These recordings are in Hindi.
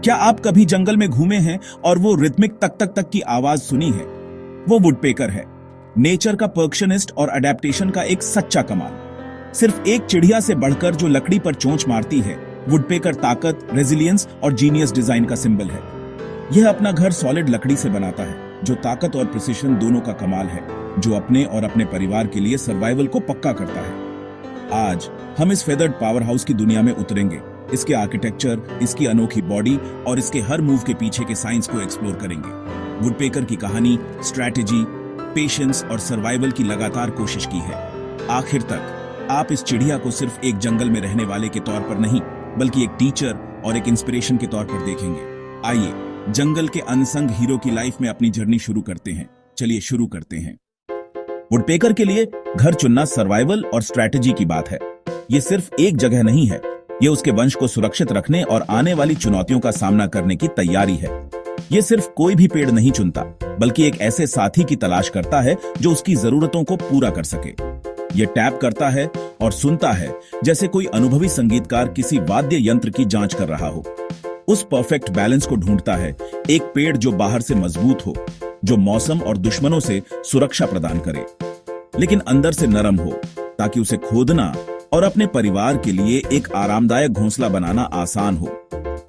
क्या आप कभी जंगल में घूमे हैं और वो रिथमिक तक तक तक की आवाज सुनी है? वो वुडपेकर है, नेचर का पर्कशनिस्ट और अडेप्टेशन का एक सच्चा कमाल। सिर्फ एक चिड़िया से बढ़कर जो लकड़ी पर चोंच मारती है, वुडपेकर ताकत, रेजिलियंस और जीनियस डिजाइन का सिंबल है। यह अपना घर सॉलिड लकड़ी से बनाता है, जो ताकत और प्रिसिशन दोनों का कमाल है, जो अपने और अपने परिवार के लिए सर्वाइवल को पक्का करता है। आज हम इस फेदर्ड पावर हाउस की दुनिया में उतरेंगे, इसके आर्किटेक्चर, इसकी अनोखी बॉडी और इसके हर मूव के पीछे के साइंस को एक्सप्लोर करेंगे। वुडपेकर की कहानी, स्ट्रैटेजी, पेशेंस और सर्वाइवल की लगातार कोशिश की है। आखिर तक आप इस चिड़िया को सिर्फ एक जंगल में रहने वाले के तौर पर नहीं, बल्कि एक टीचर और एक इंस्पिरेशन के तौर पर देखेंगे। आइए जंगल के अनसंग हीरो की लाइफ में अपनी जर्नी शुरू करते हैं। चलिए शुरू करते हैं। वुडपेकर के लिए घर चुनना सर्वाइवल और स्ट्रैटेजी की बात है। ये सिर्फ एक जगह नहीं है, ये उसके वंश को सुरक्षित रखने और आने वाली चुनौतियों का सामना करने की तैयारी है। ये सिर्फ कोई भी पेड़ नहीं चुनता, बल्कि एक ऐसे साथी की तलाश करता है जो उसकी जरूरतों को पूरा कर सके। ये टैप करता है और सुनता है जैसे कोई अनुभवी संगीतकार किसी वाद्य यंत्र की जांच कर रहा हो। उस परफेक्ट बैलेंस को ढूंढता है, एक पेड़ जो बाहर से मजबूत हो, जो मौसम और दुश्मनों से सुरक्षा प्रदान करे, लेकिन अंदर से नरम हो, ताकि उसे खोदना और अपने परिवार के लिए एक आरामदायक घोंसला बनाना आसान हो।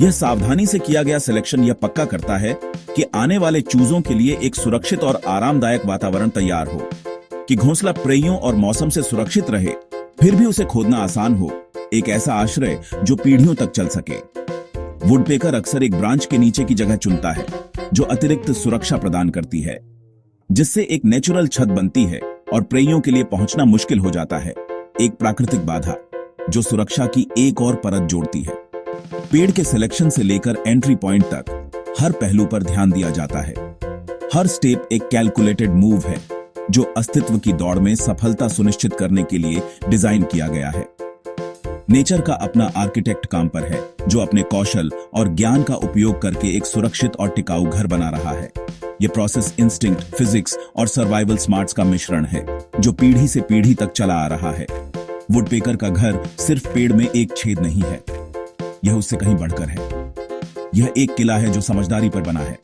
यह सावधानी से किया गया सिलेक्शन यह पक्का करता है कि आने वाले चूजों के लिए एक सुरक्षित और आरामदायक वातावरण तैयार हो, कि घोंसला प्रेइयों और मौसम से सुरक्षित रहे, फिर भी उसे खोदना आसान हो, एक ऐसा आश्रय जो पीढ़ियों तक चल सके। वुडपेकर अक्सर एक ब्रांच के नीचे की जगह चुनता है, जो अतिरिक्त सुरक्षा प्रदान करती है, जिससे एक नेचुरल छत बनती है और प्रेइयों के लिए पहुंचना मुश्किल हो जाता है। एक प्राकृतिक बाधा जो सुरक्षा की एक और परत जोड़ती है। पेड़ के सिलेक्शन से लेकर एंट्री पॉइंट तक हर पहलू पर ध्यान दिया जाता है। हर स्टेप एक कैलकुलेटेड मूव है, जो अस्तित्व की दौड़ में सफलता सुनिश्चित करने के लिए डिजाइन किया गया है। नेचर का अपना आर्किटेक्ट काम पर है, जो अपने कौशल और ज्ञान का उपयोग करके एक सुरक्षित और टिकाऊ घर बना रहा है। यह प्रोसेस इंस्टिंक्ट, फिजिक्स और सर्वाइवल स्मार्ट्स का मिश्रण है, जो पीढ़ी से पीढ़ी तक चला आ रहा है। वुडपेकर का घर सिर्फ पेड़ में एक छेद नहीं है, यह उससे कहीं बढ़कर है। यह एक किला है जो समझदारी पर बना है,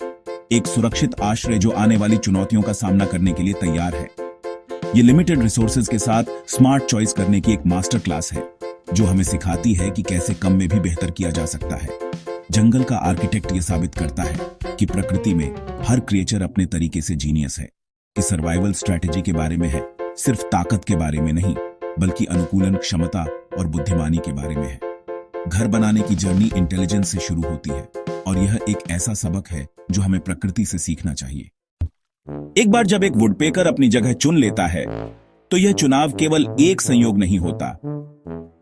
एक सुरक्षित आश्रय जो आने वाली चुनौतियों का सामना करने के लिए तैयार है। यह लिमिटेड रिसोर्सेज के साथ स्मार्ट चॉइस करने की एक मास्टर क्लास है, जो हमें सिखाती है कि कैसे कम में भी बेहतर किया जा सकता है। जंगल का आर्किटेक्ट यह साबित करता है कि प्रकृति में हर क्रिएचर अपने तरीके से जीनियस है, कि सर्वाइवल स्ट्रैटेजी के बारे में है, सिर्फ ताकत के बारे में नहीं, बल्कि अनुकूलन क्षमता और बुद्धिमानी के बारे में है। घर बनाने की जर्नी इंटेलिजेंस से शुरू होती है, और यह एक ऐसा सबक है जो हमें प्रकृति से सीखना चाहिए। एक बार जब एक वुडपेकर अपनी जगह चुन लेता है, तो यह चुनाव केवल एक संयोग नहीं होता।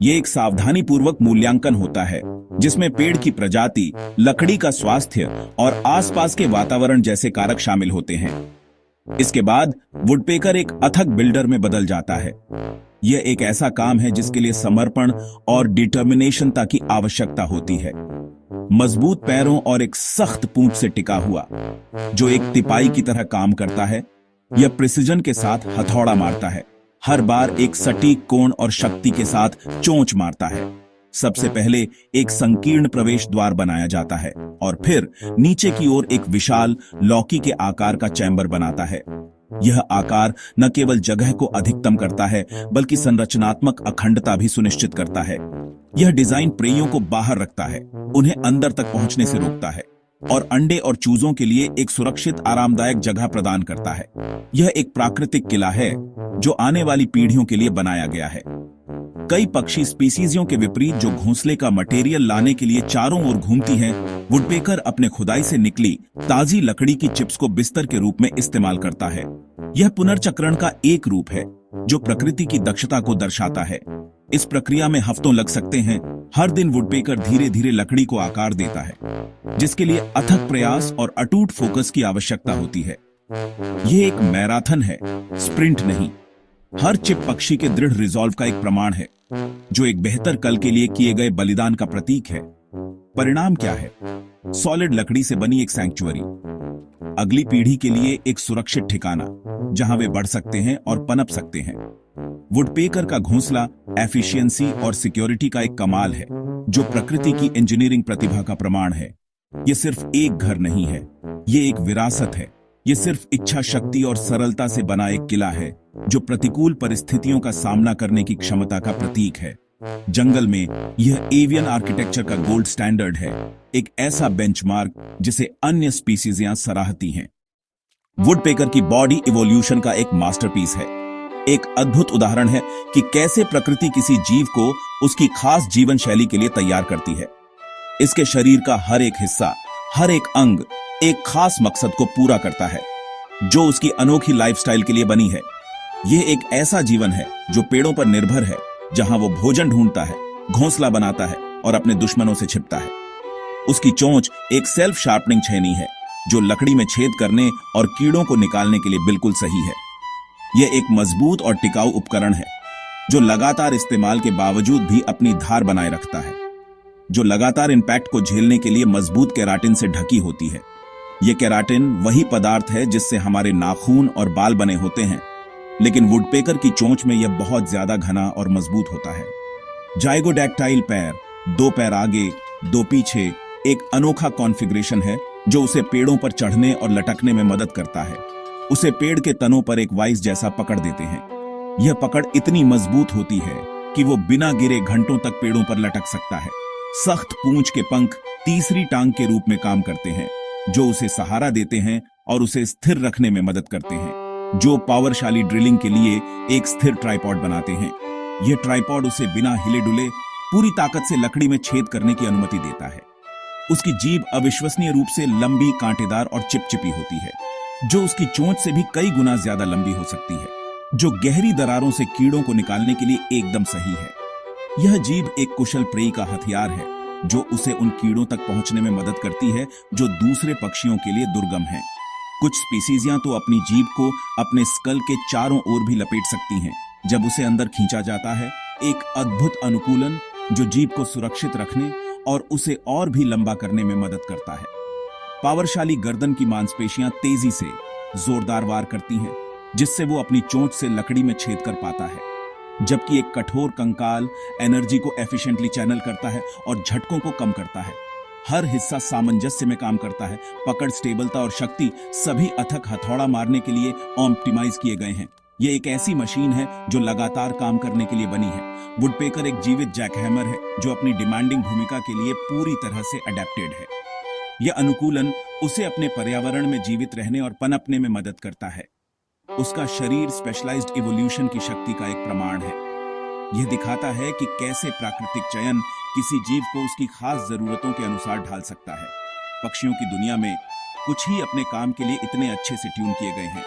यह एक सावधानी पूर्वक मूल्यांकन होता है, जिसमें पेड़ की प्रजाति, लकड़ी का स्वास्थ्य और आसपास के वातावरण जैसे कारक शामिल होते हैं। इसके बाद वुडपेकर एक अथक बिल्डर में बदल जाता है। यह एक ऐसा काम है जिसके लिए समर्पण और डिटर्मिनेशनता की आवश्यकता होती है। मजबूत पैरों और एक सख्त पूंछ से टिका हुआ, जो एक तिपाई की तरह काम करता है। यह प्रिसिजन के साथ हथौड़ा मारता है, हर बार एक सटीक कोण और शक्ति के साथ चोंच मारता है। सबसे पहले एक संकीर्ण प्रवेश द्वार बनाया जाता है, और फिर नीचे की ओर एक विशाल लौकी के आकार का चैम्बर बनाता है। यह आकार न केवल जगह को अधिकतम करता है, बल्कि संरचनात्मक अखंडता भी सुनिश्चित करता है। यह डिजाइन प्रेइयों को बाहर रखता है, उन्हें अंदर तक पहुंचने से रोकता है, और अंडे और चूजों के लिए एक सुरक्षित, आरामदायक जगह प्रदान करता है। यह एक प्राकृतिक किला है जो आने वाली पीढ़ियों के लिए बनाया गया है। कई पक्षी स्पीसीजों के विपरीत जो घोंसले का मटेरियल लाने के लिए चारों ओर घूमती हैं, वुडपेकर अपने खुदाई से निकली ताजी लकड़ी की चिप्स को बिस्तर के रूप में इस्तेमाल करता है। यह पुनर्चक्रण का एक रूप है जो प्रकृति की दक्षता को दर्शाता है। इस प्रक्रिया में हफ्तों लग सकते हैं। हर दिन वुडपेकर धीरे धीरे लकड़ी को आकार देता है, जिसके लिए अथक प्रयास और अटूट फोकस की आवश्यकता होती है। यह एक मैराथन है, स्प्रिंट नहीं। हर चिप पक्षी के दृढ़ रिजॉल्व का एक प्रमाण है, जो एक बेहतर कल के लिए किए गए बलिदान का प्रतीक है। परिणाम क्या है? सॉलिड लकड़ी से बनी एक सैंक्चुअरी, अगली पीढ़ी के लिए एक सुरक्षित ठिकाना जहां वे बढ़ सकते हैं और पनप सकते हैं। वुडपेकर का घोंसला एफिशिएंसी और सिक्योरिटी का एक कमाल है, जो प्रकृति की इंजीनियरिंग प्रतिभा का प्रमाण है। ये सिर्फ एक घर नहीं है, ये एक विरासत है। ये सिर्फ इच्छा शक्ति और सरलता से बना एक किला है जो प्रतिकूल परिस्थितियों का सामना करने की क्षमता का प्रतीक है। जंगल में यह एवियन आर्किटेक्चर का गोल्ड स्टैंडर्ड है, एक ऐसा बेंचमार्क जिसे अन्य स्पीसीज सराहती हैं। वुडपेकर की बॉडी इवोल्यूशन का एक मास्टरपीस है, एक अद्भुत उदाहरण है कि कैसे प्रकृति किसी जीव को उसकी खास जीवन शैली के लिए तैयार करती है। इसके शरीर का हर एक हिस्सा, हर एक अंग एक खास मकसद को पूरा करता है जो उसकी अनोखी लाइफस्टाइल के लिए बनी है। यह एक ऐसा जीवन है जो पेड़ों पर निर्भर है, जहां वो भोजन ढूंढता है, घोंसला बनाता है और अपने दुश्मनों से छिपता है। उसकी चोंच एक सेल्फ शार्पनिंग छेनी है जो लकड़ी में छेद करने और कीड़ों को निकालने के लिए बिल्कुल सही है। यह एक मजबूत और टिकाऊ उपकरण है जो लगातार इस्तेमाल के बावजूद भी अपनी धार बनाए रखता है, जो लगातार इंपैक्ट को झेलने के लिए मजबूत केराटिन से ढकी होती है। यह केराटिन वही पदार्थ है जिससे हमारे नाखून और बाल बने होते हैं, लेकिन वुडपेकर की चोंच में यह बहुत ज्यादा घना और मजबूत होता है। जाइगोडैक्टाइल पैर, 2 पैर आगे, 2 पीछे, एक अनोखा कॉन्फ़िगरेशन है जो उसे पेड़ों पर चढ़ने और लटकने में मदद करता है। उसे पेड़ के तनों पर एक वाइस जैसा पकड़ देते हैं। यह पकड़ इतनी मजबूत होती है कि वो बिना गिरे घंटों तक पेड़ों पर लटक सकता है। सख्त पूंछ के पंख तीसरी टांग के रूप में काम करते हैं जो उसे सहारा देते हैं और उसे स्थिर रखने में मदद करते हैं, जो पावरशाली ड्रिलिंग के लिए एक स्थिर ट्राइपॉड बनाते हैं। यह ट्राइपॉड उसे बिना हिले डुले पूरी ताकत से लकड़ी में छेद करने की अनुमति देता है। उसकी जीभ अविश्वसनीय रूप से लंबी, कांटेदार और चिपचिपी होती है, जो उसकी चोंच से भी कई गुना ज्यादा लंबी हो सकती है, जो गहरी दरारों से कीड़ों को निकालने के लिए एकदम सही है। यह जीभ एक कुशल प्रेई का हथियार है जो उसे उन कीड़ों तक पहुंचने में मदद करती है जो दूसरे पक्षियों के लिए दुर्गम हैं। कुछ स्पीसीजियां तो अपनी जीभ को अपने स्कल के चारों ओर भी लपेट सकती हैं जब उसे अंदर खींचा जाता है, एक अद्भुत अनुकूलन जो जीभ को सुरक्षित रखने और उसे और भी लंबा करने में मदद करता है। पावरशाली गर्दन की मांसपेशियां तेजी से जोरदार वार करती हैं, जिससे वो अपनी चोंच से लकड़ी में छेद कर पाता है, जबकि एक कठोर कंकाल एनर्जी को एफिशिएंटली चैनल करता है और झटकों को कम करता है। हर हिस्सा सामंजस्य में काम करता है। पकड़, स्टेबलता और शक्ति सभी अथक हथौड़ा मारने के लिए ऑप्टिमाइज किए गए हैं। यह एक ऐसी मशीन है जो लगातार काम करने के लिए बनी है। वुडपेकर एक जीवित जैकहैमर है जो अपनी डिमांडिंग भूमिका के लिए पूरी तरह से अडेप्टेड है। यह अनुकूलन उसे अपने पर्यावरण में जीवित रहने और पनपने में मदद करता है। उसका शरीर स्पेशलाइज्ड इवोल्यूशन की शक्ति का एक प्रमाण है। यह दिखाता है कि कैसे प्राकृतिक चयन किसी जीव को उसकी खास जरूरतों के अनुसार ढाल सकता है। पक्षियों की दुनिया में कुछ ही अपने काम के लिए इतने अच्छे से ट्यून किए गए हैं।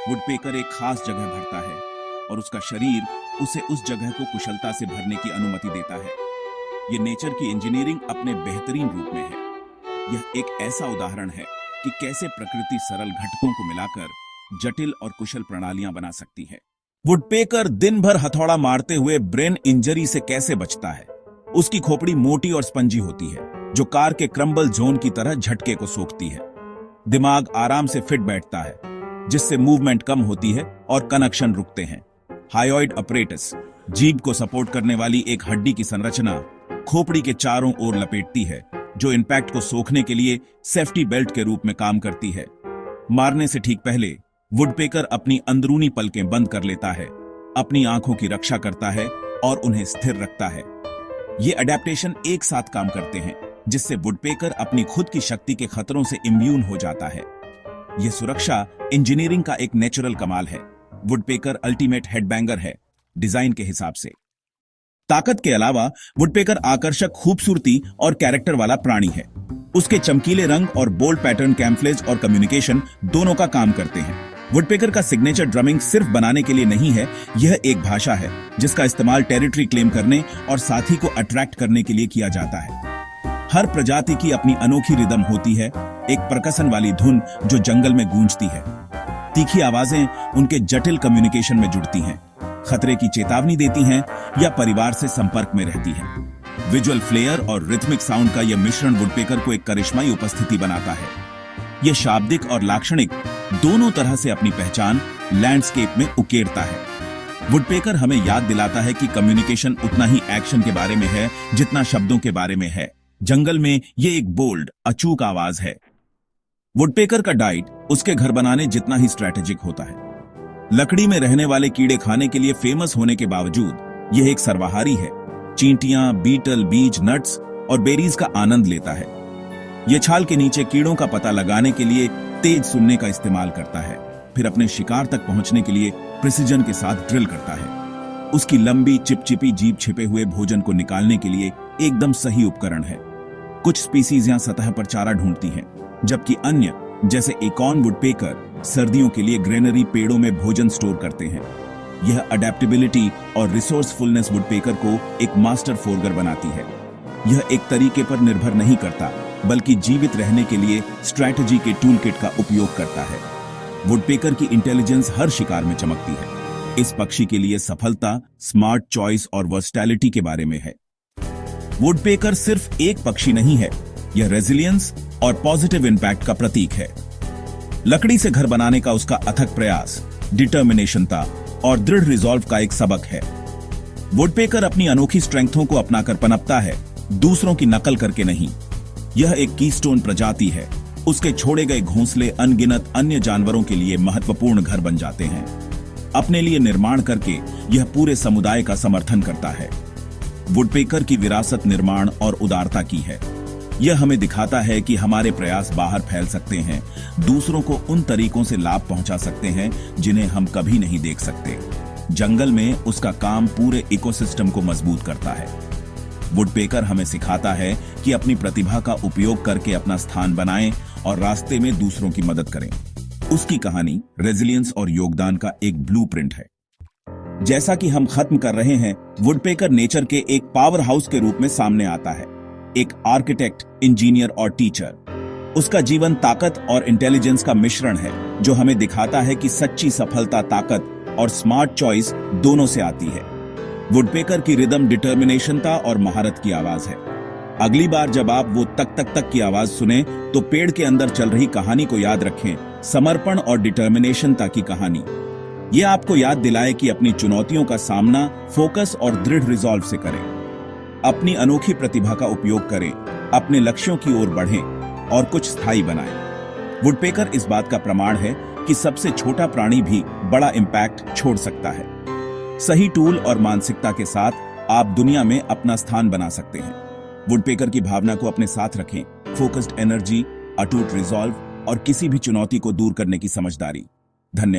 वुडपेकर एक खास जगह भरता है और उसका शरीर उसे उस जगह को कुशलता से भरने की अनुमति देता है। यह नेचर की इंजीनियरिंग अपने बेहतरीन रूप में है। यह एक ऐसा उदाहरण है कि कैसे प्रकृति सरल घटकों को मिलाकर जटिल और कुशल प्रणालियां बना सकती है। वुडपेकर दिन भर हथौड़ा मारते हुए ब्रेन इंजरी से कैसे बचता है। उसकी खोपड़ी मोटी और स्पंजी होती है जो कार के क्रम्बल जोन की तरह झटके को सोखती है। दिमाग आराम से फिट बैठता है जिससे मूवमेंट कम होती है और कनेक्शन रुकते हैं। हायोइड अपरेटस, जीभ को सपोर्ट करने वाली एक हड्डी की संरचना, खोपड़ी के चारों ओर लपेटती है जो इंपैक्ट को सोखने के लिए सेफ्टी बेल्ट के रूप में काम करती है। मारने से ठीक पहले वुडपेकर अपनी अंदरूनी पलकें बंद कर लेता है, अपनी आंखों की रक्षा करता है और उन्हें स्थिर रखता है। ये अडेप्टेशन एक साथ काम करते हैं जिससे वुडपेकर अपनी खुद की शक्ति के खतरों से इम्यून हो जाता है। यह सुरक्षा इंजीनियरिंग का एक नेचुरल कमाल है। वुडपेकर अल्टीमेट हेडबैंगर है डिजाइन के हिसाब से। ताकत के अलावा वुडपेकर आकर्षक खूबसूरती और कैरेक्टर वाला प्राणी है। उसके चमकीले रंग और बोल्ड पैटर्न कैम्फ्लेज और कम्युनिकेशन दोनों का काम करते हैं। वुडपेकर का सिग्नेचर ड्रमिंग सिर्फ बनाने के लिए नहीं है, यह एक भाषा है जिसका इस्तेमाल टेरिटरी क्लेम करने और साथी को अट्रैक्ट करने के लिए किया जाता है। हर प्रजाति की अपनी अनोखी रिदम होती है, एक परकसन वाली धुन जो जंगल में गूंजती है। तीखी आवाजें उनके जटिल कम्युनिकेशन में जुड़ती हैं, खतरे की चेतावनी देती हैं या परिवार से संपर्क में रहती हैं। विजुअल फ्लेयर और रिथमिक साउंड का यह मिश्रण वुडपेकर को एक करिश्माई उपस्थिति बनाता है। यह शाब्दिक और लाक्षणिक दोनों तरह से अपनी पहचान लैंडस्केप में उकेरता है। वुडपेकर हमें याद दिलाता है कि कम्युनिकेशन उतना ही एक्शन के बारे में है जितना शब्दों के बारे में है। जंगल में ये एक बोल्ड, अचूक आवाज है। वुडपेकर का डाइट उसके घर बनाने जितना ही स्ट्रैटेजिक होता है। लकड़ी में रहने वाले कीड़े खाने के लिए फेमस होने के बावजूद यह एक सर्वाहारी है। चींटियां, बीटल, बीज, नट्स और बेरीज का आनंद लेता है। यह छाल के नीचे कीड़ों का पता लगाने के लिए तेज सुनने का इस्तेमाल करता है, फिर अपने शिकार तक पहुंचने के लिए प्रिसिजन के साथ ड्रिल करता है। उसकी लंबी चिपचिपी जीभ छिपे हुए भोजन को निकालने के लिए एकदम सही उपकरण है। कुछ स्पीसीज यहां सतह पर चारा ढूंढती हैं, जबकि अन्य जैसे एकॉर्न वुडपेकर सर्दियों के लिए ग्रेनरी पेड़ों में भोजन स्टोर करते हैं। यह अडेप्टेबिलिटी और रिसोर्सफुलनेस वुडपेकर को एक मास्टर फोरगर बनाती है। यह एक तरीके पर निर्भर नहीं करता, बल्कि जीवित रहने के लिए स्ट्रैटेजी के टूलकिट का उपयोग करता है। वुडपेकर की इंटेलिजेंस हर शिकार में चमकती है। इस पक्षी के लिए सफलता, स्मार्ट चॉइस और वर्सटैलिटी के बारे में है। वुडपेकर सिर्फ एक पक्षी नहीं है, यह रेजिलियंस और पॉजिटिव इंपैक्ट का प्रतीक है। लकड़ी से घर बनाने का उसका अथक प्रयास, डिटर्मिनेशनता और दृढ़ रिजॉल्व का एक सबक है। वुडपेकर अपनी अनोखी स्ट्रेंथों को अपनाकर पनपता है, दूसरों की नकल करके नहीं। यह एक कीस्टोन प्रजाति है। उसके छोड़े गए घोंसले अनगिनत अन्य जानवरों के लिए महत्वपूर्ण घर बन जाते हैं। अपने लिए निर्माण करके यह पूरे समुदाय का समर्थन करता है। वुडपेकर की विरासत निर्माण और उदारता की है। यह हमें दिखाता है कि हमारे प्रयास बाहर फैल सकते हैं, दूसरों को उन तरीकों से लाभ पहुंचा सकते हैं जिन्हें हम कभी नहीं देख सकते। जंगल में उसका काम पूरे इकोसिस्टम को मजबूत करता है। वुडपेकर हमें सिखाता है कि अपनी प्रतिभा का उपयोग करके अपना स्थान बनाएं और रास्ते में दूसरों की मदद करें। उसकी कहानी रेजिलियंस और योगदान का एक ब्लूप्रिंट है। जैसा कि हम खत्म कर रहे हैं, वुडपेकर नेचर के एक पावर हाउस के रूप में सामने आता है, एक आर्किटेक्ट, इंजीनियर और टीचर। उसका जीवन ताकत और इंटेलिजेंस का मिश्रण है, जो हमें दिखाता है कि सच्ची सफलता ताकत और स्मार्ट चॉइस दोनों से आती है। वुडपेकर की रिदम डिटर्मिनेशनता और महारत की आवाज है। अगली बार जब आप वो तक तक तक की आवाज सुने, तो पेड़ के अंदर चल रही कहानी को याद रखें, समर्पण और डिटर्मिनेशनता की कहानी। ये आपको याद दिलाए कि अपनी चुनौतियों का सामना फोकस और दृढ़ रिजॉल्व से करें। अपनी अनोखी प्रतिभा का उपयोग करें, अपने लक्ष्यों की ओर बढ़ें और कुछ स्थायी बनाएं। वुडपेकर इस बात का प्रमाण है कि सबसे छोटा प्राणी भी बड़ा इंपैक्ट छोड़ सकता है। सही टूल और मानसिकता के साथ आप दुनिया में अपना स्थान बना सकते हैं। वुडपेकर की भावना को अपने साथ रखें, फोकस्ड एनर्जी, अटूट रिजॉल्व और किसी भी चुनौती को दूर करने की समझदारी। धन्यवाद।